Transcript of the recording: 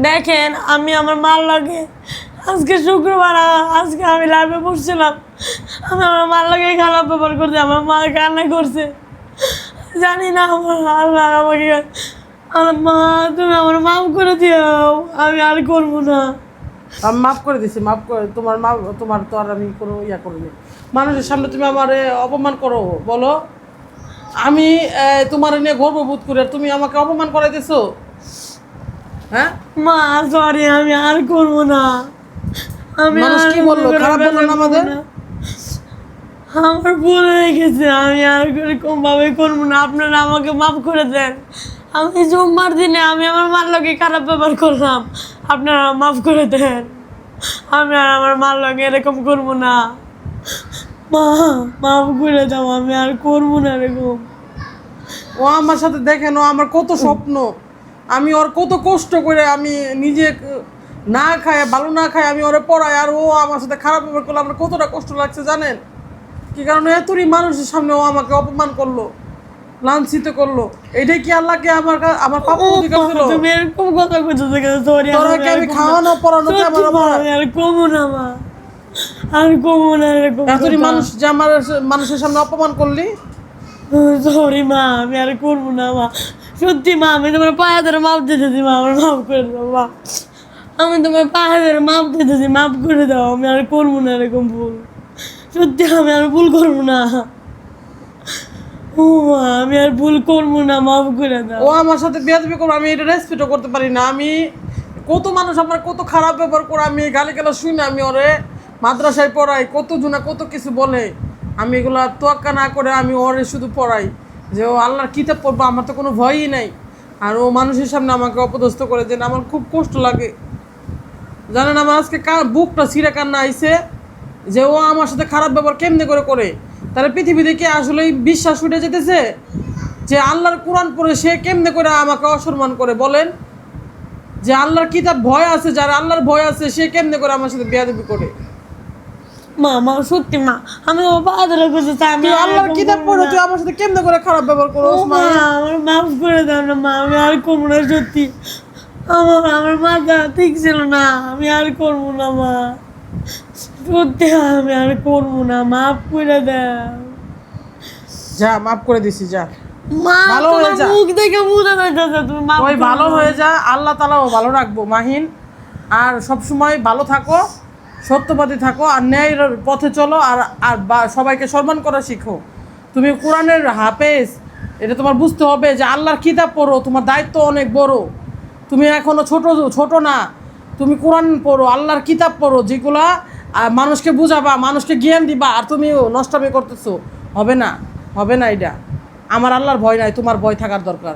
দেখেন আমি আমার মার লাগে আজকে শুক্রবার, আজকে আমি লাইভে বসছিলাম, আমি আমার মার লাগে খারাপ ব্যবহার করছি, আমার মা কান্না করছে। জানি না আমার আল্লাহ আমাকে, আমার মা তুমি আমার মাফ করে দিও, আমি আর করবো না। আমি মাফ করে দিছি, মাফ করে তোমার মা, তোমার তো আর আমি কোনো ইয়া করিনি। মানুষের সামনে তুমি আমারে অপমান করো বলো, আমি তোমার নিয়ে গর্ববোধ করি আর তুমি আমাকে অপমান করাইতেছো। হ্যাঁ মা সরি, আমি আর করবো না। আমি মানুষ কি বললো, খারাপ বললো না আমাদের? আমার ভুল হয়ে গেছে, আমি আর এরকম ভাবে করবো না, আপনারা আমাকে মাফ করে দেন। আমি সোমবার দিনে আমি আমার মার লগে খারাপ ব্যবহার করলাম, আপনারা মাফ করে দেন। আমি আর আমার মার লগে এরকম করবো না। মা মাফ করে দাও, আমি আর করবো না এরকম। ও আমার সাথে দেখেন, ও আমার কত স্বপ্ন, আমি ওর কত কষ্ট করে আমি নিজে না খায়, ভালো না খায় আমি ওরে পড়াই, আর ও আমার সাথে খারাপ ব্যবহার করলো। আমার কতটা কষ্ট লাগছে জানেন? কি কারণে এতই মানুষের সামনে ও আমাকে অপমান করলো, লাঞ্ছিত করলো। এটাই কি আল্লাহকে আমার পাপ অধিকার ছিল? তুমি এরকম কথা কইছো, সরি। তোরা কি আমি খাওয়ানো পড়ানোতে আমার আমি আর কমু না মা, আর কমু না এরকম এতই মানুষ যে আমার মানুষের সামনে অপমান করলি। সরি মা, আমি আর করবো না মা, সত্যি মা। আমি তোমার পায়ে ধরে মাপ দিতেছি মা, আমার মাফ করে দাও মা। আমি তোমার পায়ে ধরে মাপ দিতেছি, মাফ করে দাও। আমি আর করবো না এরকম ভুল, সত্যি আমি আর ভুল করবো না। ও মা, আমি আর ভুল করবো না, মাফ করে দাও। ও আমার সাথে বেয়াদবি করবো, আমি এটা রেসপেক্টও করতে পারি না। আমি কত মানুষ আমার কত খারাপ ব্যবহার করে, আমি গালি গালা শুই না, আমি ওরে মাদ্রাসায় পড়াই, কত জনা কত কিছু বলে, আমি এগুলা তোয়াক্কা না করে আমি ওরে শুধু পড়াই যে ও আল্লাহর কিতাব পড়বো, আমার তো কোনো ভয়ই নাই। আর ও মানুষের সামনে আমাকে অপদস্থ করে দেন, আমার খুব কষ্ট লাগে জানেন। আমার আজকে বুকটা ছিঁড়ে কান্না আইছে যে ও আমার সাথে খারাপ ব্যবহার কেমনে করে করে। তাহলে পৃথিবীতে কি আসলেই বিশ্বাস উঠে যেতেছে যে আল্লাহর কোরআন পড়ে সে কেমনে করে আমাকে অসম্মান করে বলেন? যে আল্লাহর কিতাব ভয় আছে, যার আল্লাহর ভয় আছে সে কেমনে করে আমার সাথে বেয়াদবি করে? মা মা সত্যি মা, আমি ও পা ধরে করতে চাই। আমি তুই আল্লাহর কিতাব পড়ে তুই আমার সাথে কেমনে করে খারাপ ব্যবহার করো? মা আমার মাফ করে দাও না মা, আমি আর করবো না সত্যি। আমার মাথা ঠিক ছিল না, আমি আর করবো না মা, সত্যি আমি আর করবো না, মাফ করে দাও। যা মাফ করে দিছি, যা মা ভালো হয়ে তোমার যা। মুখ দেখে বোঝা যাচ্ছে তুমি মাফ ওই করে ভালো দাও। হয়ে যা, আল্লাহ তাআলাও ভালো রাখবো মাহিন। আর সব সময় ভালো থাকো, সত্যবাদী থাকো, আর ন্যায়ের পথে চলো, আর আর সবাইকে সম্মান করা শিখো। তুমি কোরআনের হাফেজ, এটা তোমার বুঝতে হবে যে আল্লাহর কিতাব পড়ো, তোমার দায়িত্ব অনেক বড়। তুমি এখনো ছোট না, তুমি কোরআন পড়ো, আল্লাহর কিতাব পড়ো, যেগুলা মানুষকে বুঝাবা, মানুষকে জ্ঞান দিবা, আর তুমি নষ্টামি করতেছো। হবে না, হবে না। এটা আমার আল্লাহর ভয় নাই, তোমার ভয় থাকার দরকার।